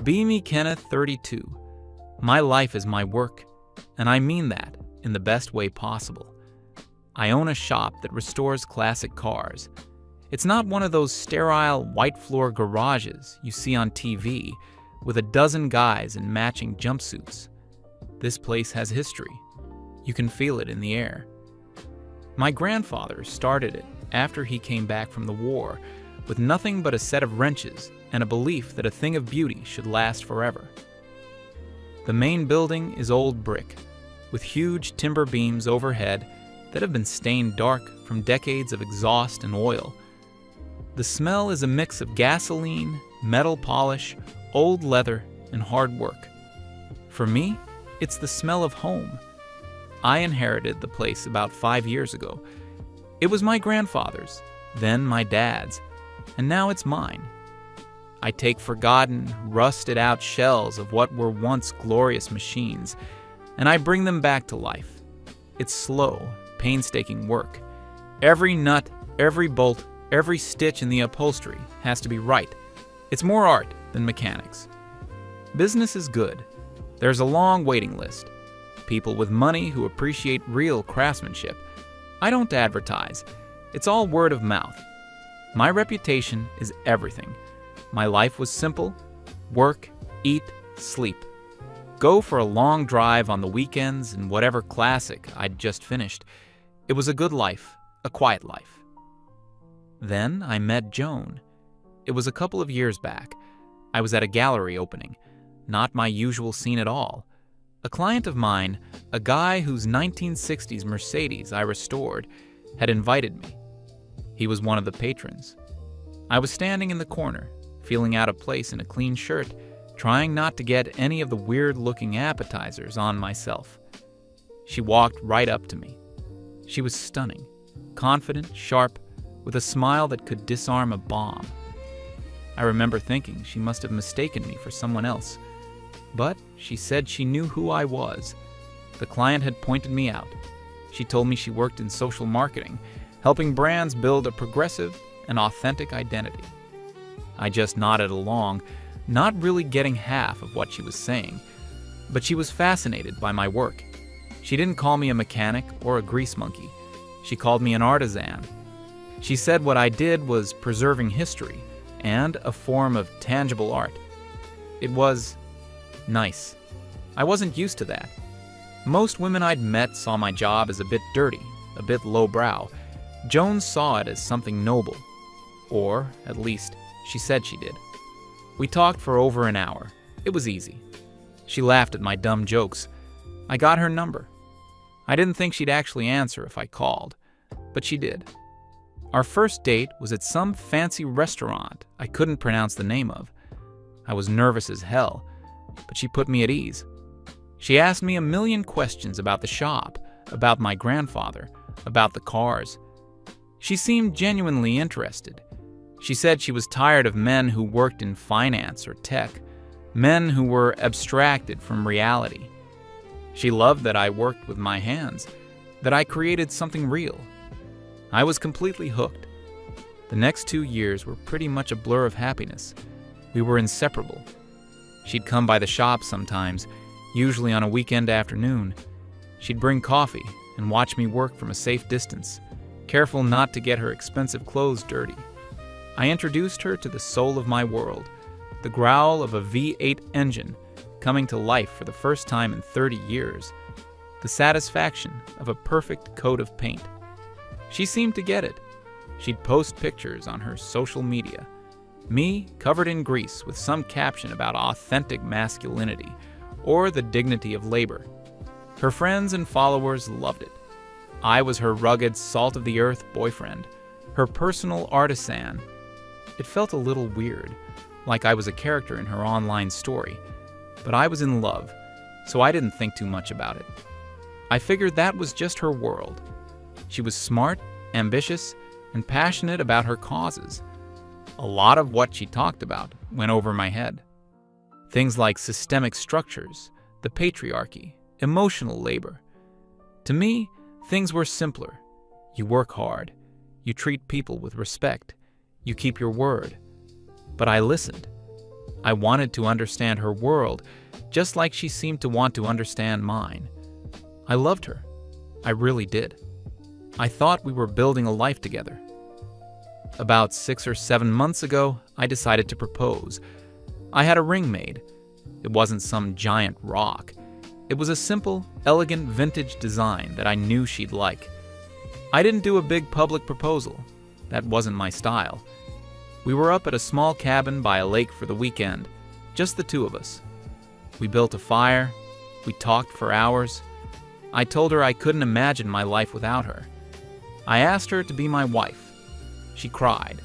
Be me Kenneth 32. My life is my work, and I mean that in the best way possible. I own a shop that restores classic cars. It's not one of those sterile white floor garages you see on TV with a dozen guys in matching jumpsuits. This place has history. You can feel it in the air. My grandfather started it after he came back from the war with nothing but a set of wrenches and a belief that a thing of beauty should last forever. The main building is old brick, with huge timber beams overhead that have been stained dark from decades of exhaust and oil. The smell is a mix of gasoline, metal polish, old leather, and hard work. For me, it's the smell of home. I inherited the place about 5 years ago. It was my grandfather's, then my dad's, and now it's mine. I take forgotten, rusted-out shells of what were once glorious machines, and I bring them back to life. It's slow, painstaking work. Every nut, every bolt, every stitch in the upholstery has to be right. It's more art than mechanics. Business is good. There's a long waiting list. People with money who appreciate real craftsmanship. I don't advertise. It's all word of mouth. My reputation is everything. My life was simple: work, eat, sleep. Go for a long drive on the weekends and whatever classic I'd just finished. It was a good life, a quiet life. Then I met Joan. It was a couple of years back. I was at a gallery opening. Not my usual scene at all. A client of mine, a guy whose 1960s Mercedes I restored, had invited me. He was one of the patrons. I was standing in the corner, feeling out of place in a clean shirt, trying not to get any of the weird-looking appetizers on myself. She walked right up to me. She was stunning, confident, sharp, with a smile that could disarm a bomb. I remember thinking she must have mistaken me for someone else. But she said she knew who I was. The client had pointed me out. She told me she worked in social marketing, helping brands build a progressive and authentic identity. I just nodded along, not really getting half of what she was saying, but she was fascinated by my work. She didn't call me a mechanic or a grease monkey. She called me an artisan. She said what I did was preserving history and a form of tangible art. It was nice. I wasn't used to that. Most women I'd met saw my job as a bit dirty, a bit lowbrow. Joan saw it as something noble. Or, at least, she said she did. We talked for over an hour. It was easy. She laughed at my dumb jokes. I got her number. I didn't think she'd actually answer if I called, but she did. Our first date was at some fancy restaurant I couldn't pronounce the name of. I was nervous as hell, but she put me at ease. She asked me a million questions about the shop, about my grandfather, about the cars. She seemed genuinely interested. She said she was tired of men who worked in finance or tech, men who were abstracted from reality. She loved that I worked with my hands, that I created something real. I was completely hooked. The next 2 years were pretty much a blur of happiness. We were inseparable. She'd come by the shop sometimes, usually on a weekend afternoon. She'd bring coffee and watch me work from a safe distance, careful not to get her expensive clothes dirty. I introduced her to the soul of my world, the growl of a V8 engine coming to life for the first time in 30 years, the satisfaction of a perfect coat of paint. She seemed to get it. She'd post pictures on her social media. Me covered in grease with some caption about authentic masculinity or the dignity of labor. Her friends and followers loved it. I was her rugged, salt-of-the-earth boyfriend, her personal artisan. It felt a little weird, like I was a character in her online story, but I was in love, so I didn't think too much about it. I figured that was just her world. She was smart, ambitious, and passionate about her causes. A lot of what she talked about went over my head. Things like systemic structures, the patriarchy, emotional labor. To me, things were simpler. You work hard. You treat people with respect. You keep your word. But I listened. I wanted to understand her world, just like she seemed to want to understand mine. I loved her. I really did. I thought we were building a life together. About 6 or 7 months ago, I decided to propose. I had a ring made. It wasn't some giant rock. It was a simple, elegant vintage design that I knew she'd like. I didn't do a big public proposal. That wasn't my style. We were up at a small cabin by a lake for the weekend, just the two of us. We built a fire. We talked for hours. I told her I couldn't imagine my life without her. I asked her to be my wife. She cried.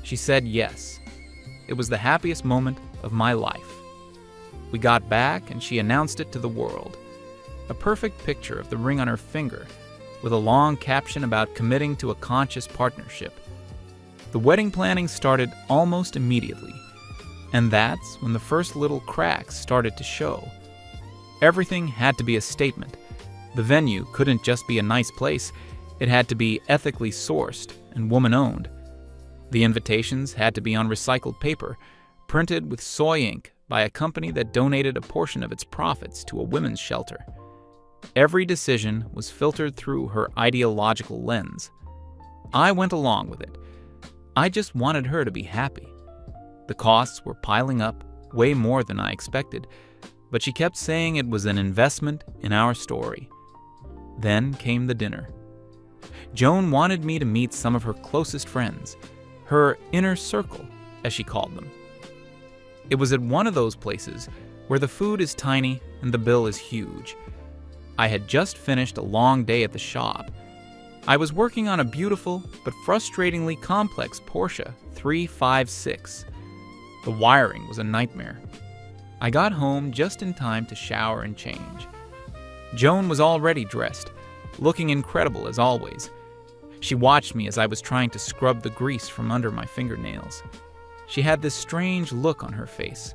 She said yes. It was the happiest moment of my life. We got back and she announced it to the world. A perfect picture of the ring on her finger, with a long caption about committing to a conscious partnership. The wedding planning started almost immediately, and that's when the first little cracks started to show. Everything had to be a statement. The venue couldn't just be a nice place, it had to be ethically sourced and woman-owned. The invitations had to be on recycled paper, printed with soy ink by a company that donated a portion of its profits to a women's shelter. Every decision was filtered through her ideological lens. I went along with it. I just wanted her to be happy. The costs were piling up, way more than I expected, but she kept saying it was an investment in our story. Then came the dinner. Joan wanted me to meet some of her closest friends, her inner circle, as she called them. It was at one of those places where the food is tiny and the bill is huge. I had just finished a long day at the shop. I was working on a beautiful but frustratingly complex Porsche 356. The wiring was a nightmare. I got home just in time to shower and change. Joan was already dressed, looking incredible as always. She watched me as I was trying to scrub the grease from under my fingernails. She had this strange look on her face.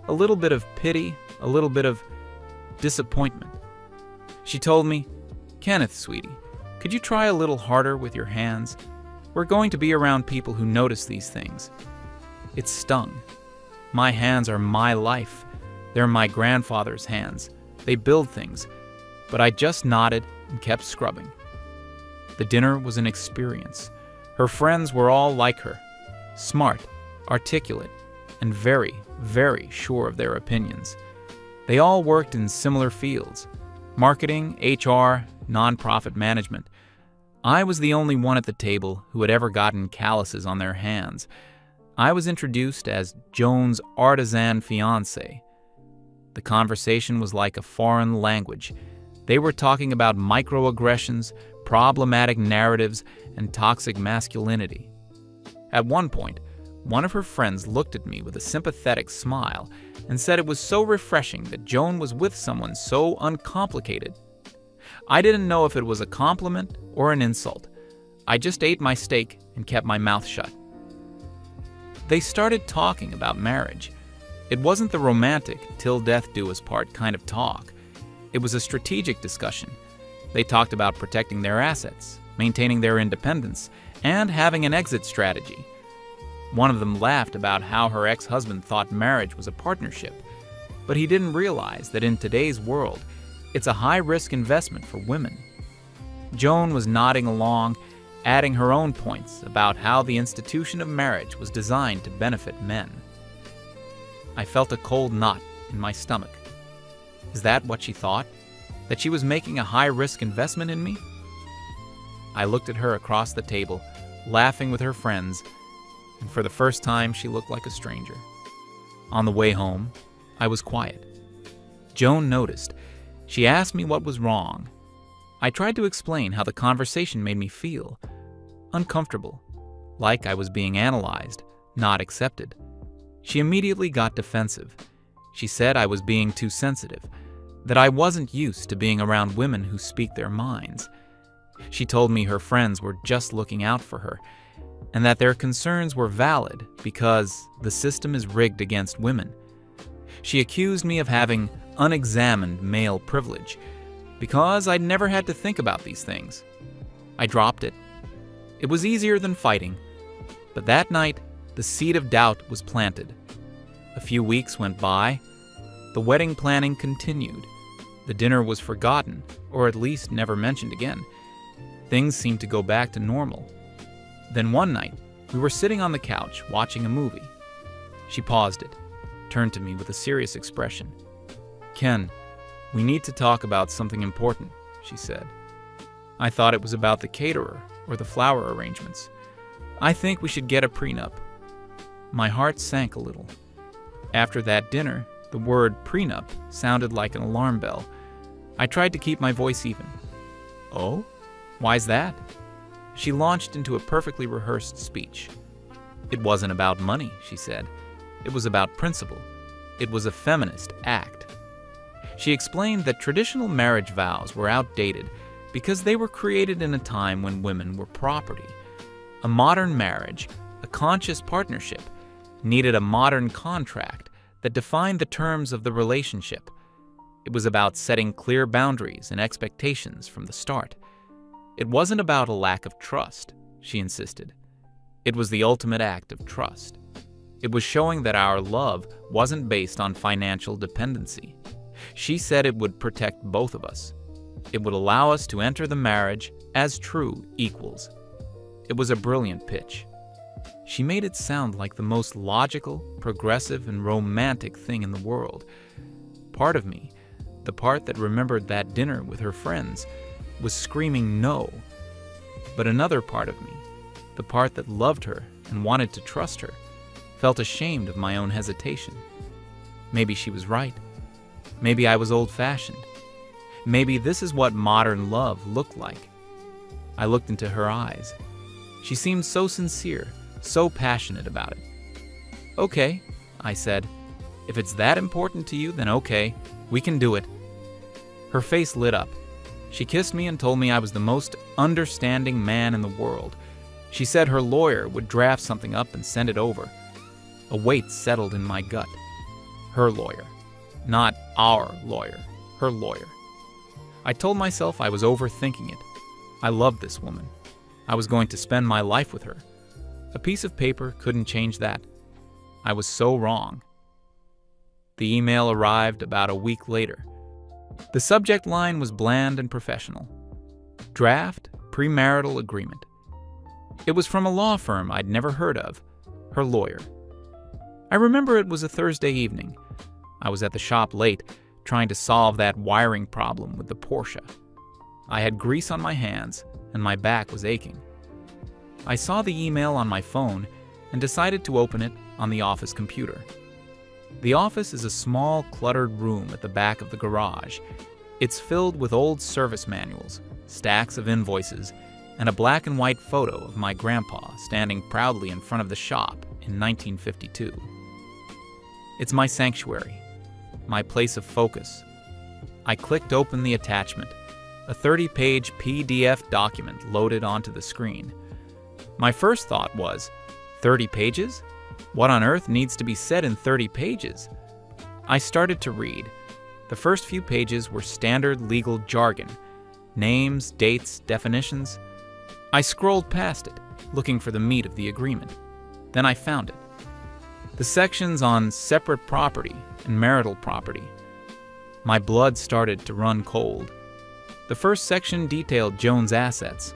A little bit of pity, a little bit of disappointment. She told me, "Kenneth, sweetie, could you try a little harder with your hands? We're going to be around people who notice these things." It stung. My hands are my life. They're my grandfather's hands. They build things. But I just nodded and kept scrubbing. The dinner was an experience. Her friends were all like her. Smart, articulate, and very, very sure of their opinions. They all worked in similar fields: marketing, HR, nonprofit management. I was the only one at the table who had ever gotten calluses on their hands. I was introduced as Joan's artisan fiance. The conversation was like a foreign language. They were talking about microaggressions, problematic narratives, and toxic masculinity. At one point, one of her friends looked at me with a sympathetic smile and said it was so refreshing that Joan was with someone so uncomplicated. I didn't know if it was a compliment or an insult. I just ate my steak and kept my mouth shut. They started talking about marriage. It wasn't the romantic, till death do us part kind of talk. It was a strategic discussion. They talked about protecting their assets, maintaining their independence, and having an exit strategy. One of them laughed about how her ex-husband thought marriage was a partnership, but he didn't realize that in today's world, it's a high-risk investment for women. Joan was nodding along, adding her own points about how the institution of marriage was designed to benefit men. I felt a cold knot in my stomach. Is that what she thought? That she was making a high-risk investment in me? I looked at her across the table, laughing with her friends, and for the first time she looked like a stranger. On the way home, I was quiet. Joan noticed. She asked me what was wrong. I tried to explain how the conversation made me feel. Uncomfortable, like I was being analyzed, not accepted. She immediately got defensive. She said I was being too sensitive, that I wasn't used to being around women who speak their minds. She told me her friends were just looking out for her, and that their concerns were valid because the system is rigged against women. She accused me of having unexamined male privilege, because I'd never had to think about these things. I dropped it. It was easier than fighting, but that night, the seed of doubt was planted. A few weeks went by. The wedding planning continued. The dinner was forgotten, or at least never mentioned again. Things seemed to go back to normal. Then one night, we were sitting on the couch watching a movie. She paused it, turned to me with a serious expression. "Ken, we need to talk about something important," she said. I thought it was about the caterer or the flower arrangements. "I think we should get a prenup." My heart sank a little. After that dinner, the word prenup sounded like an alarm bell. I tried to keep my voice even. "Oh? Why's that?" She launched into a perfectly rehearsed speech. "It wasn't about money," she said. "It was about principle. It was a feminist act." She explained that traditional marriage vows were outdated because they were created in a time when women were property. A modern marriage, a conscious partnership, needed a modern contract that defined the terms of the relationship. It was about setting clear boundaries and expectations from the start. It wasn't about a lack of trust, she insisted. It was the ultimate act of trust. It was showing that our love wasn't based on financial dependency. She said it would protect both of us. It would allow us to enter the marriage as true equals. It was a brilliant pitch. She made it sound like the most logical, progressive, and romantic thing in the world. Part of me, the part that remembered that dinner with her friends, was screaming no. But another part of me, the part that loved her and wanted to trust her, felt ashamed of my own hesitation. Maybe she was right. Maybe I was old-fashioned. Maybe this is what modern love looked like. I looked into her eyes. She seemed so sincere, so passionate about it. "Okay," I said. "If it's that important to you, then okay, we can do it." Her face lit up. She kissed me and told me I was the most understanding man in the world. She said her lawyer would draft something up and send it over. A weight settled in my gut. Her lawyer. Not our lawyer. Her lawyer. I told myself I was overthinking it. I loved this woman. I was going to spend my life with her. A piece of paper couldn't change that. I was so wrong. The email arrived about a week later. The subject line was bland and professional. Draft premarital agreement. It was from a law firm I'd never heard of, her lawyer. I remember it was a Thursday evening. I was at the shop late, trying to solve that wiring problem with the Porsche. I had grease on my hands, and my back was aching. I saw the email on my phone and decided to open it on the office computer. The office is a small, cluttered room at the back of the garage. It's filled with old service manuals, stacks of invoices, and a black and white photo of my grandpa standing proudly in front of the shop in 1952. It's my sanctuary, my place of focus. I clicked open the attachment, a 30-page PDF document loaded onto the screen. My first thought was, 30 pages? What on earth needs to be said in 30 pages? I started to read. The first few pages were standard legal jargon, names, dates, definitions. I scrolled past it, looking for the meat of the agreement. Then I found it. The sections on separate property and marital property. My blood started to run cold. The first section detailed Joan's assets.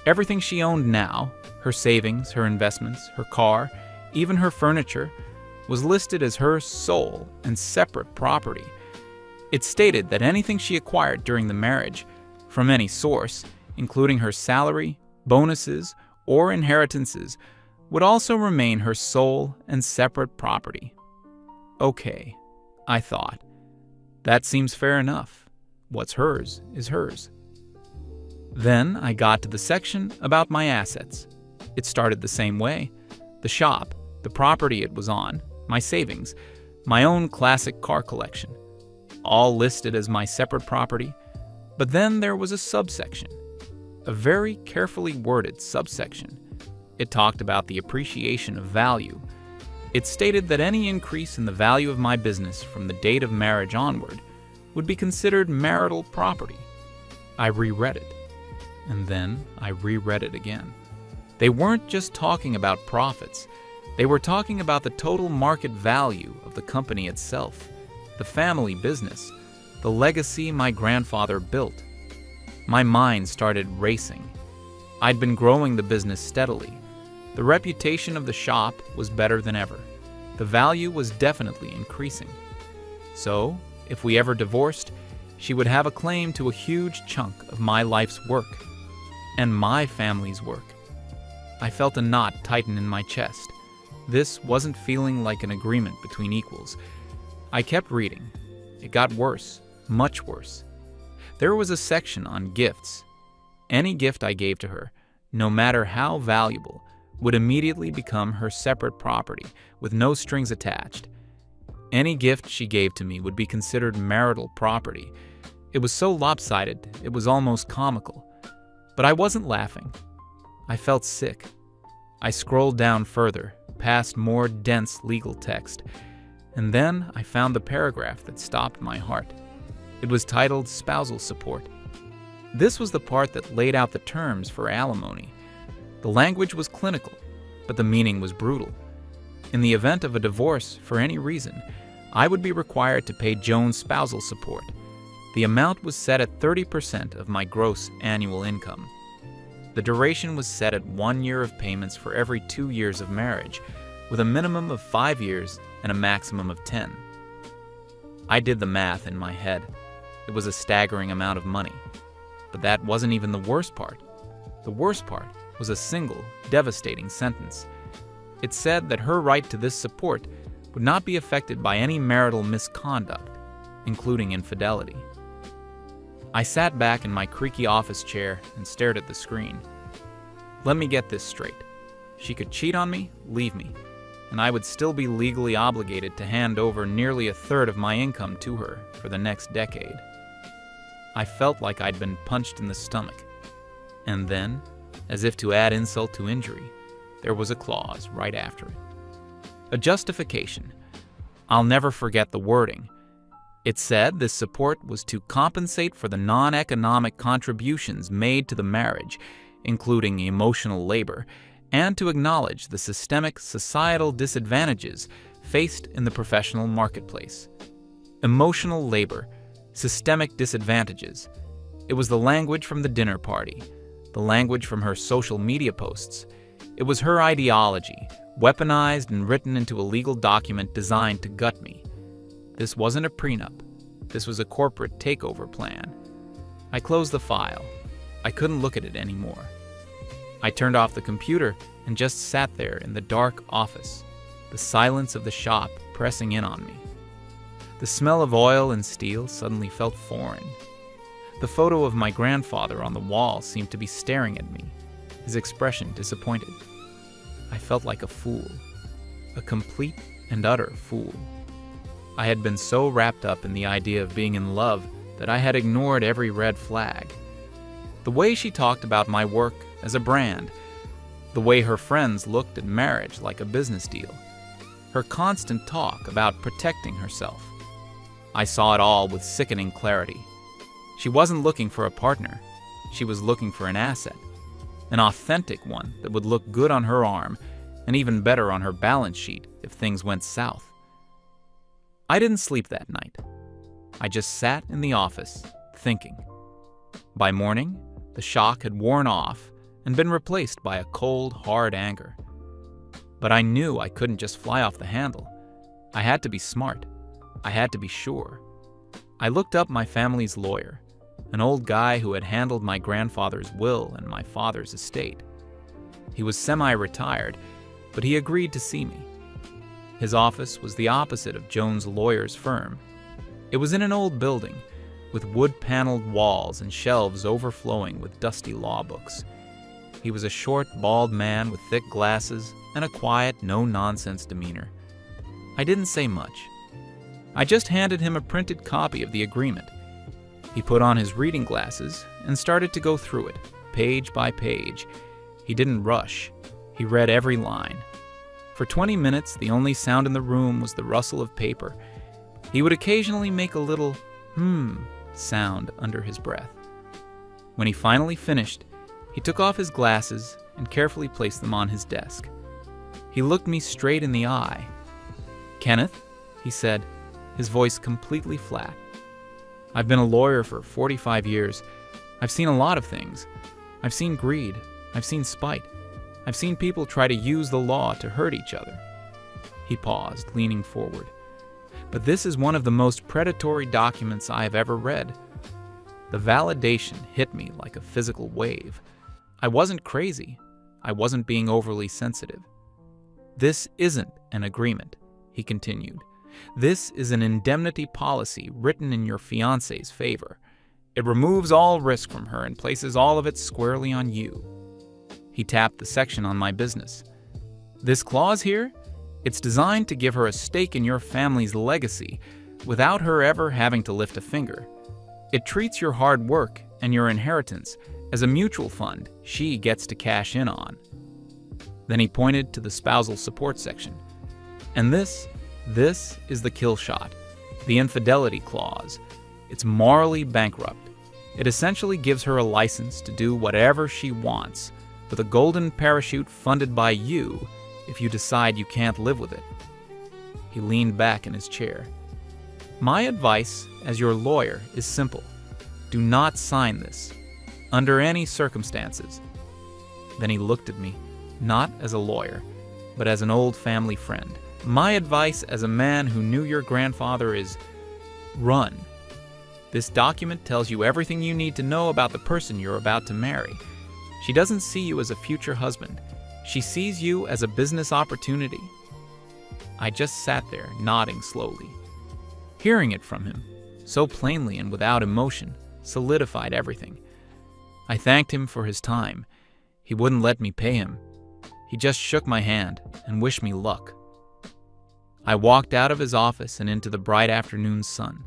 Everything she owned now, her savings, her investments, her car, even her furniture, was listed as her sole and separate property. It stated that anything she acquired during the marriage, from any source, including her salary, bonuses, or inheritances, would also remain her sole and separate property. Okay, I thought. That seems fair enough. What's hers is hers. Then I got to the section about my assets. It started the same way. The shop, the property it was on, my savings, my own classic car collection, all listed as my separate property. But then there was a subsection, a very carefully worded subsection. It talked about the appreciation of value. It stated that any increase in the value of my business from the date of marriage onward would be considered marital property. I reread it, and then I reread it again. They weren't just talking about profits. They were talking about the total market value of the company itself, the family business, the legacy my grandfather built. My mind started racing. I'd been growing the business steadily. The reputation of the shop was better than ever. The value was definitely increasing. So, if we ever divorced, she would have a claim to a huge chunk of my life's work, and my family's work. I felt a knot tighten in my chest. This wasn't feeling like an agreement between equals. I kept reading. It got worse, much worse. There was a section on gifts. Any gift I gave to her, no matter how valuable, would immediately become her separate property with no strings attached. Any gift she gave to me would be considered marital property. It was so lopsided, it was almost comical. But I wasn't laughing. I felt sick. I scrolled down further, past more dense legal text, and then I found the paragraph that stopped my heart. It was titled Spousal Support. This was the part that laid out the terms for alimony. The language was clinical, but the meaning was brutal. In the event of a divorce for any reason, I would be required to pay Joan's spousal support. The amount was set at 30% of my gross annual income. The duration was set at 1 year of payments for every 2 years of marriage, with a minimum of 5 years and a maximum of 10. I did the math in my head. It was a staggering amount of money. But that wasn't even the worst part. The worst part was a single, devastating sentence. It said that her right to this support would not be affected by any marital misconduct, including infidelity. I sat back in my creaky office chair and stared at the screen. Let me get this straight. She could cheat on me, leave me, and I would still be legally obligated to hand over nearly a third of my income to her for the next decade. I felt like I'd been punched in the stomach. And then, as if to add insult to injury, there was a clause right after it. A justification. I'll never forget the wording. It said this support was to compensate for the non-economic contributions made to the marriage, including emotional labor, and to acknowledge the systemic societal disadvantages faced in the professional marketplace. Emotional labor, systemic disadvantages. It was the language from the dinner party, the language from her social media posts. It was her ideology, weaponized and written into a legal document designed to gut me. This wasn't a prenup. This was a corporate takeover plan. I closed the file. I couldn't look at it anymore. I turned off the computer and just sat there in the dark office, the silence of the shop pressing in on me. The smell of oil and steel suddenly felt foreign. The photo of my grandfather on the wall seemed to be staring at me, his expression disappointed. I felt like a fool, a complete and utter fool. I had been so wrapped up in the idea of being in love that I had ignored every red flag. The way she talked about my work as a brand, the way her friends looked at marriage like a business deal, her constant talk about protecting herself. I saw it all with sickening clarity. She wasn't looking for a partner. She was looking for an asset, an authentic one that would look good on her arm and even better on her balance sheet if things went south. I didn't sleep that night. I just sat in the office, thinking. By morning, the shock had worn off and been replaced by a cold, hard anger. But I knew I couldn't just fly off the handle. I had to be smart. I had to be sure. I looked up my family's lawyer, an old guy who had handled my grandfather's will and my father's estate. He was semi-retired, but he agreed to see me. His office was the opposite of Joan's lawyer's firm. It was in an old building, with wood-paneled walls and shelves overflowing with dusty law books. He was a short, bald man with thick glasses and a quiet, no-nonsense demeanor. I didn't say much. I just handed him a printed copy of the agreement. He put on his reading glasses and started to go through it, page by page. He didn't rush. He read every line. For 20 minutes, the only sound in the room was the rustle of paper. He would occasionally make a little sound under his breath. When he finally finished, he took off his glasses and carefully placed them on his desk. He looked me straight in the eye. "Kenneth," he said, his voice completely flat. "I've been a lawyer for 45 years. I've seen a lot of things. I've seen greed. I've seen spite. I've seen people try to use the law to hurt each other." He paused, leaning forward. "But this is one of the most predatory documents I have ever read." The validation hit me like a physical wave. I wasn't crazy. I wasn't being overly sensitive. "This isn't an agreement," he continued. "This is an indemnity policy written in your fiancé's favor. It removes all risk from her and places all of it squarely on you." He tapped the section on my business. "This clause here, it's designed to give her a stake in your family's legacy without her ever having to lift a finger. It treats your hard work and your inheritance as a mutual fund she gets to cash in on." Then he pointed to the spousal support section. "And this is the kill shot, the infidelity clause. It's morally bankrupt. It essentially gives her a license to do whatever she wants, with a golden parachute funded by you if you decide you can't live with it." He leaned back in his chair. "My advice as your lawyer is simple. Do not sign this, under any circumstances." Then he looked at me, not as a lawyer, but as an old family friend. "My advice as a man who knew your grandfather is run. This document tells you everything you need to know about the person you're about to marry. She doesn't see you as a future husband. She sees you as a business opportunity." I just sat there, nodding slowly. Hearing it from him, so plainly and without emotion, solidified everything. I thanked him for his time. He wouldn't let me pay him. He just shook my hand and wished me luck. I walked out of his office and into the bright afternoon sun.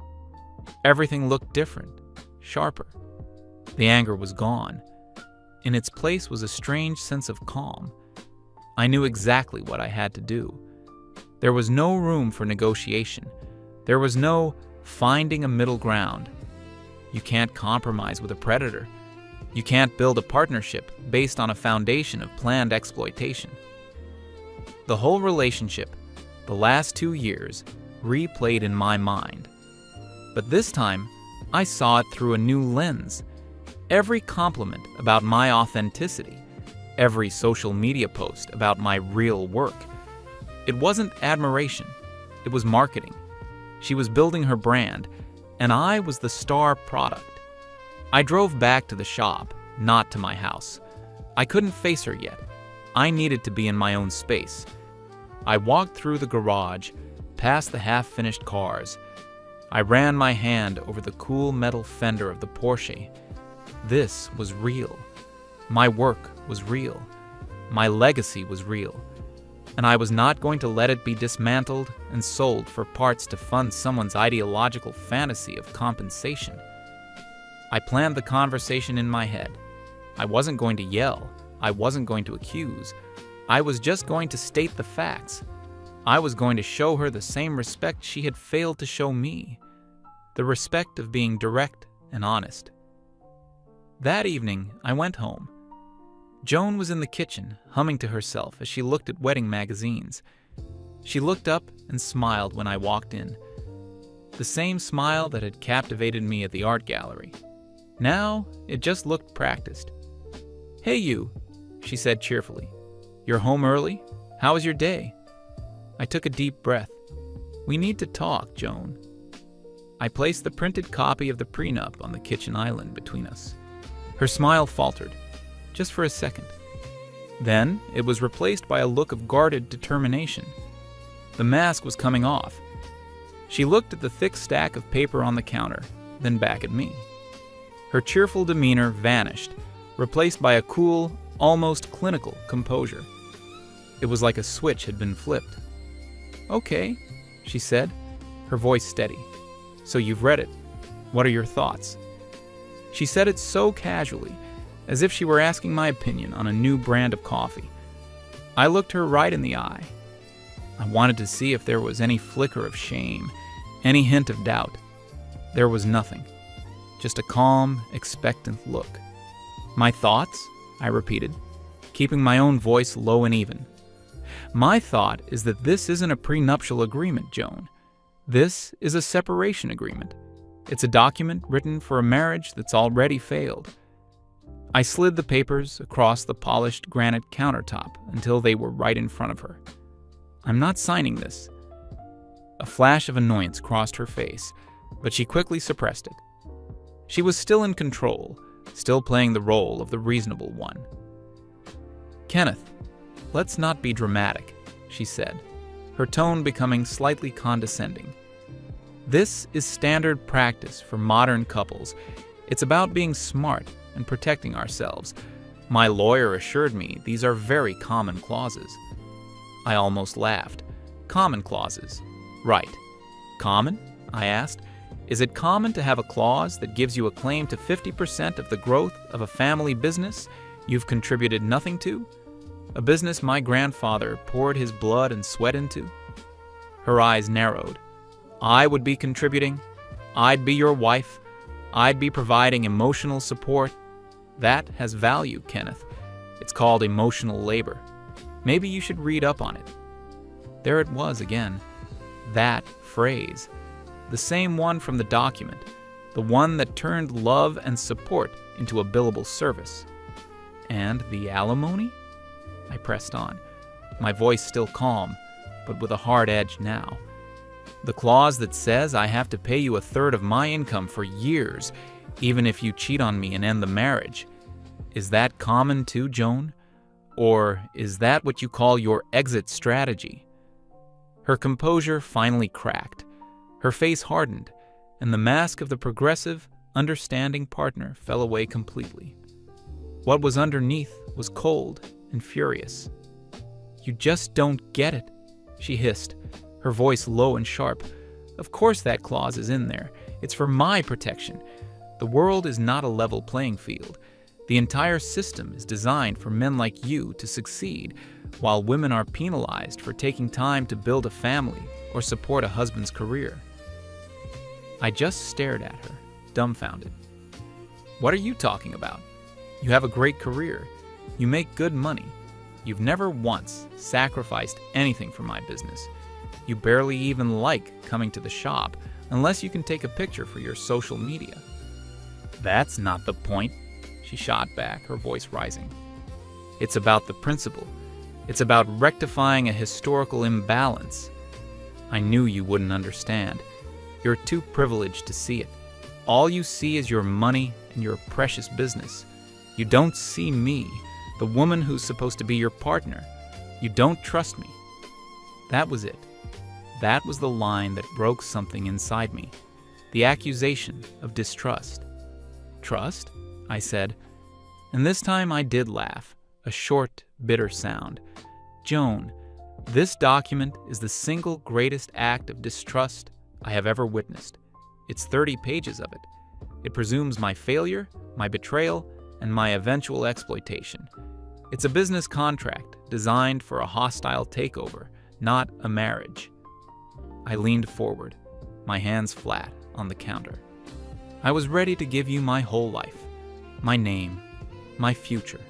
Everything looked different, sharper. The anger was gone. In its place was a strange sense of calm. I knew exactly what I had to do. There was no room for negotiation. There was no finding a middle ground. You can't compromise with a predator. You can't build a partnership based on a foundation of planned exploitation. The whole relationship, the last 2 years, replayed in my mind. But this time, I saw it through a new lens. Every compliment about my authenticity, every social media post about my real work. It wasn't admiration, it was marketing. She was building her brand, and I was the star product. I drove back to the shop, not to my house. I couldn't face her yet. I needed to be in my own space. I walked through the garage, past the half-finished cars. I ran my hand over the cool metal fender of the Porsche. This was real. My work was real. My legacy was real. And I was not going to let it be dismantled and sold for parts to fund someone's ideological fantasy of compensation. I planned the conversation in my head. I wasn't going to yell. I wasn't going to accuse. I was just going to state the facts. I was going to show her the same respect she had failed to show me. The respect of being direct and honest. That evening, I went home. Joan was in the kitchen, humming to herself as she looked at wedding magazines. She looked up and smiled when I walked in. The same smile that had captivated me at the art gallery. Now, it just looked practiced. "Hey you," she said cheerfully. "You're home early? How was your day?" I took a deep breath. "We need to talk, Joan." I placed the printed copy of the prenup on the kitchen island between us. Her smile faltered, just for a second. Then it was replaced by a look of guarded determination. The mask was coming off. She looked at the thick stack of paper on the counter, then back at me. Her cheerful demeanor vanished, replaced by a cool, almost clinical composure. It was like a switch had been flipped. "Okay," she said, her voice steady. "So you've read it. What are your thoughts?" She said it so casually, as if she were asking my opinion on a new brand of coffee. I looked her right in the eye. I wanted to see if there was any flicker of shame, any hint of doubt. There was nothing. Just a calm, expectant look. "My thoughts?" I repeated, keeping my own voice low and even. My thought is that this isn't a prenuptial agreement, Joan. This is a separation agreement. It's a document written for a marriage that's already failed. I slid the papers across the polished granite countertop until they were right in front of her. I'm not signing this. A flash of annoyance crossed her face, but she quickly suppressed it. She was still in control, still playing the role of the reasonable one. Kenneth, let's not be dramatic, she said, her tone becoming slightly condescending. This is standard practice for modern couples. It's about being smart and protecting ourselves. My lawyer assured me these are very common clauses. I almost laughed. Common clauses. Right. Common? I asked. Is it common to have a clause that gives you a claim to 50% of the growth of a family business you've contributed nothing to? A business my grandfather poured his blood and sweat into? Her eyes narrowed. I would be contributing. I'd be your wife. I'd be providing emotional support. That has value, Kenneth. It's called emotional labor. Maybe you should read up on it. There it was again. That phrase. The same one from the document. The one that turned love and support into a billable service. And the alimony? I pressed on, my voice still calm, but with a hard edge now. The clause that says I have to pay you a third of my income for years, even if you cheat on me and end the marriage. Is that common too, Joan? Or is that what you call your exit strategy? Her composure finally cracked. Her face hardened, and the mask of the progressive, understanding partner fell away completely. What was underneath was cold and furious. You just don't get it, she hissed, her voice low and sharp. Of course that clause is in there. It's for my protection. The world is not a level playing field. The entire system is designed for men like you to succeed, while women are penalized for taking time to build a family or support a husband's career. I just stared at her, dumbfounded. What are you talking about? You have a great career. You make good money. You've never once sacrificed anything for my business. You barely even like coming to the shop unless you can take a picture for your social media. That's not the point, she shot back, her voice rising. It's about the principle. It's about rectifying a historical imbalance. I knew you wouldn't understand. You're too privileged to see it. All you see is your money and your precious business. You don't see me, the woman who's supposed to be your partner. You don't trust me. That was it. That was the line that broke something inside me. The accusation of distrust. Trust? I said. And this time I did laugh, a short, bitter sound. Joan, this document is the single greatest act of distrust I have ever witnessed. It's 30 pages of it. It presumes my failure, my betrayal, and my eventual exploitation. It's a business contract designed for a hostile takeover, not a marriage. I leaned forward, my hands flat on the counter. I was ready to give you my whole life, my name, my future.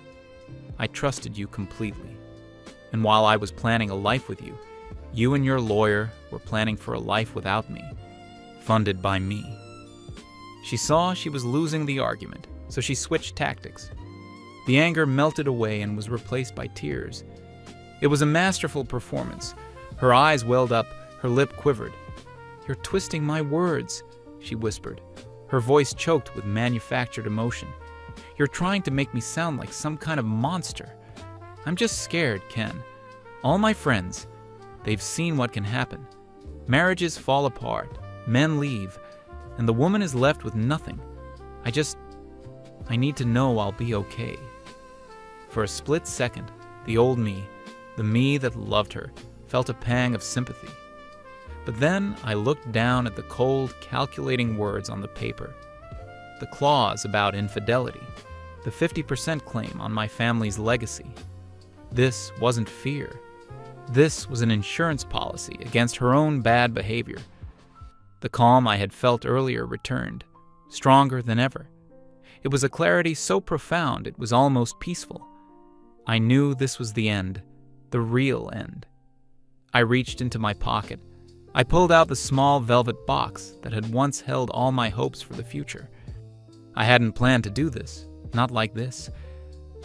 I trusted you completely. And while I was planning a life with you, you and your lawyer were planning for a life without me, funded by me. She saw she was losing the argument, so she switched tactics. The anger melted away and was replaced by tears. It was a masterful performance. Her eyes welled up, her lip quivered. "You're twisting my words," she whispered, her voice choked with manufactured emotion. "You're trying to make me sound like some kind of monster. I'm just scared, Ken. All my friends, they've seen what can happen. Marriages fall apart, men leave, and the woman is left with nothing. I need to know I'll be okay." For a split second, the old me, the me that loved her, felt a pang of sympathy. But then I looked down at the cold, calculating words on the paper. The clause about infidelity, the 50% claim on my family's legacy. This wasn't fear. This was an insurance policy against her own bad behavior. The calm I had felt earlier returned, stronger than ever. It was a clarity so profound it was almost peaceful. I knew this was the end, The real end. I reached into my pocket. I pulled out the small velvet box that had once held all my hopes for the future. I hadn't planned to do this, not like this,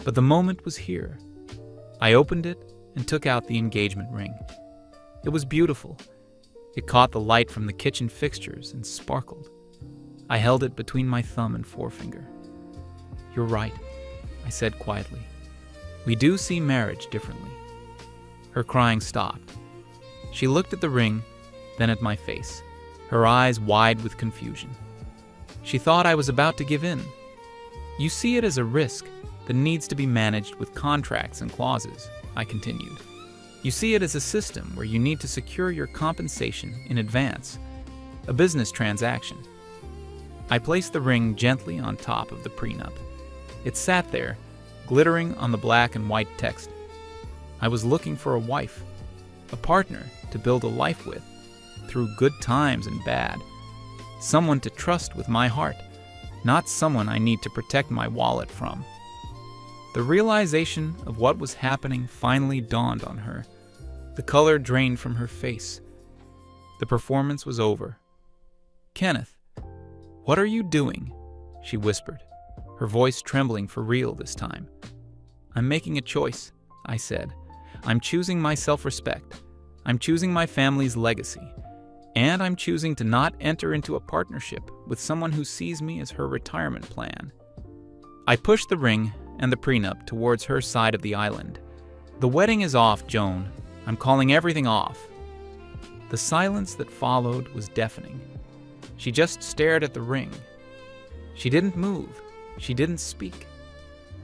but the moment was here. I opened it and took out the engagement ring. It was beautiful. It caught the light from the kitchen fixtures and sparkled. I held it between my thumb and forefinger. "You're right," I said quietly. "We do see marriage differently." Her crying stopped. She looked at the ring, then at my face, her eyes wide with confusion. She thought I was about to give in. "You see it as a risk that needs to be managed with contracts and clauses," I continued. "You see it as a system where you need to secure your compensation in advance, a business transaction." I placed the ring gently on top of the prenup. It sat there, glittering on the black and white text. I was looking for a wife, a partner to build a life with, through good times and bad. Someone to trust with my heart, not someone I need to protect my wallet from. The realization of what was happening finally dawned on her. The color drained from her face. The performance was over. "Kenneth, what are you doing?" she whispered, her voice trembling for real this time. "I'm making a choice," I said. "I'm choosing my self-respect. I'm choosing my family's legacy. And I'm choosing to not enter into a partnership with someone who sees me as her retirement plan." I pushed the ring and the prenup towards her side of the island. "The wedding is off, Joan. I'm calling everything off." The silence that followed was deafening. She just stared at the ring. She didn't move. She didn't speak.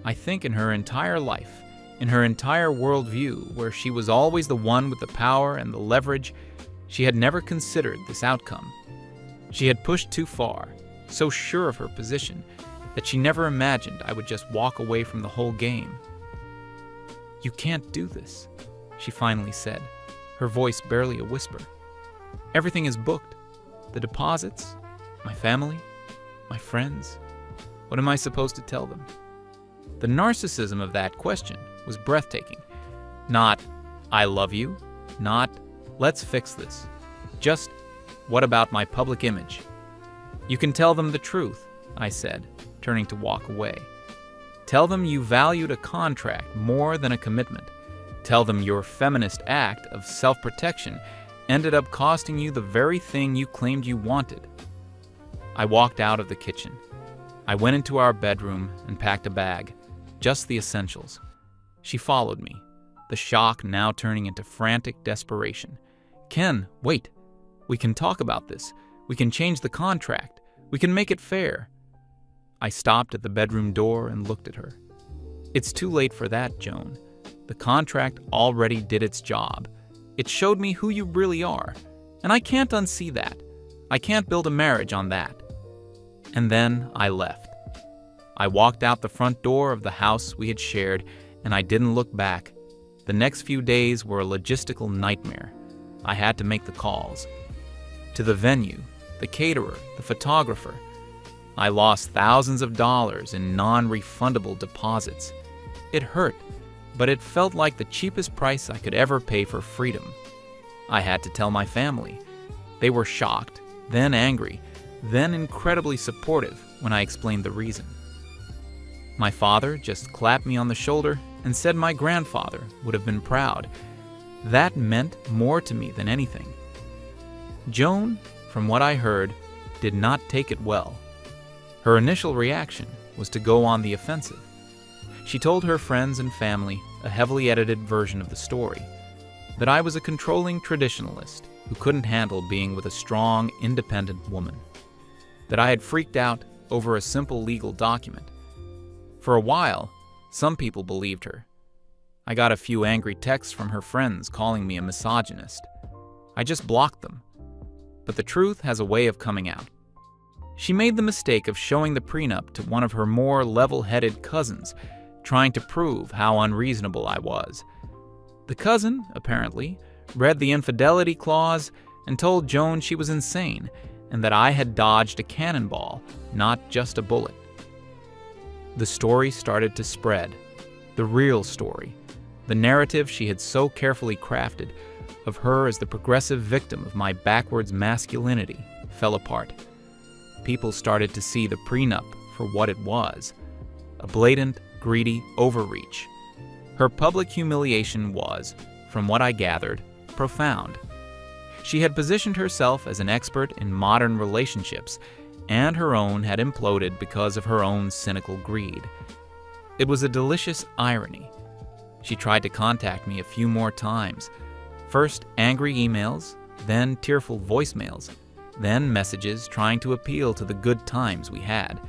I think in her entire life, in her entire worldview, where she was always the one with the power and the leverage, she had never considered this outcome. She had pushed too far, so sure of her position, that she never imagined I would just walk away from the whole game. "You can't do this," she finally said, her voice barely a whisper. "Everything is booked. The deposits, my family, my friends. What am I supposed to tell them?" The narcissism of that question was breathtaking. Not, "I love you," not, "Let's fix this." Just, "What about my public image?" "You can tell them the truth," I said, turning to walk away. "Tell them you valued a contract more than a commitment. Tell them your feminist act of self-protection ended up costing you the very thing you claimed you wanted." I walked out of the kitchen. I went into our bedroom and packed a bag, just the essentials. She followed me, the shock now turning into frantic desperation. "Ken, wait. We can talk about this. We can change the contract. We can make it fair." I stopped at the bedroom door and looked at her. "It's too late for that, Joan. The contract already did its job. It showed me who you really are, and I can't unsee that. I can't build a marriage on that." And then I left. I walked out the front door of the house we had shared, and I didn't look back. The next few days were a logistical nightmare. I had to make the calls. To the venue, the caterer, the photographer. I lost thousands of dollars in non-refundable deposits. It hurt, but it felt like the cheapest price I could ever pay for freedom. I had to tell my family. They were shocked, then angry, then incredibly supportive when I explained the reason. My father just clapped me on the shoulder and said my grandfather would have been proud. That meant more to me than anything. Joan, from what I heard, did not take it well. Her initial reaction was to go on the offensive. She told her friends and family a heavily edited version of the story, that I was a controlling traditionalist who couldn't handle being with a strong, independent woman, that I had freaked out over a simple legal document. For a while, some people believed her. I got a few angry texts from her friends calling me a misogynist. I just blocked them. But the truth has a way of coming out. She made the mistake of showing the prenup to one of her more level-headed cousins, trying to prove how unreasonable I was. The cousin, apparently, read the infidelity clause and told Joan she was insane and that I had dodged a cannonball, not just a bullet. The story started to spread, the real story. The narrative she had so carefully crafted of her as the progressive victim of my backwards masculinity fell apart. People started to see the prenup for what it was, a blatant, greedy overreach. Her public humiliation was, from what I gathered, profound. She had positioned herself as an expert in modern relationships, and her own had imploded because of her own cynical greed. It was a delicious irony. She tried to contact me a few more times. First angry emails, then tearful voicemails, then messages trying to appeal to the good times we had.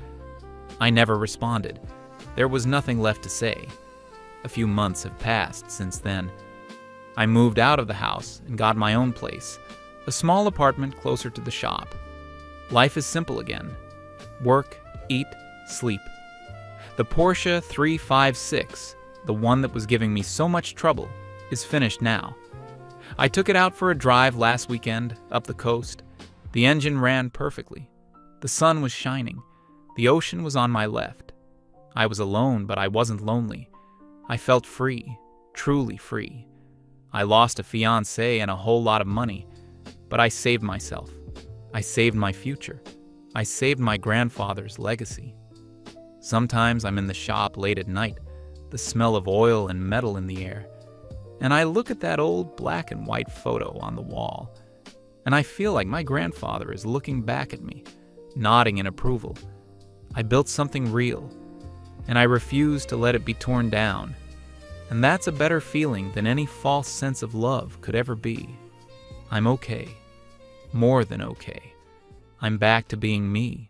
I never responded. There was nothing left to say. A few months have passed since then. I moved out of the house and got my own place, a small apartment closer to the shop. Life is simple again. Work, eat, sleep. The Porsche 356, the one that was giving me so much trouble, is finished now. I took it out for a drive last weekend up the coast. The engine ran perfectly. The sun was shining. The ocean was on my left. I was alone, but I wasn't lonely. I felt free, truly free. I lost a fiancé and a whole lot of money, but I saved myself. I saved my future. I saved my grandfather's legacy. Sometimes I'm in the shop late at night, the smell of oil and metal in the air, and I look at that old black and white photo on the wall, and I feel like my grandfather is looking back at me, nodding in approval. I built something real, and I refuse to let it be torn down, and that's a better feeling than any false sense of love could ever be. I'm okay. More than okay. I'm back to being me.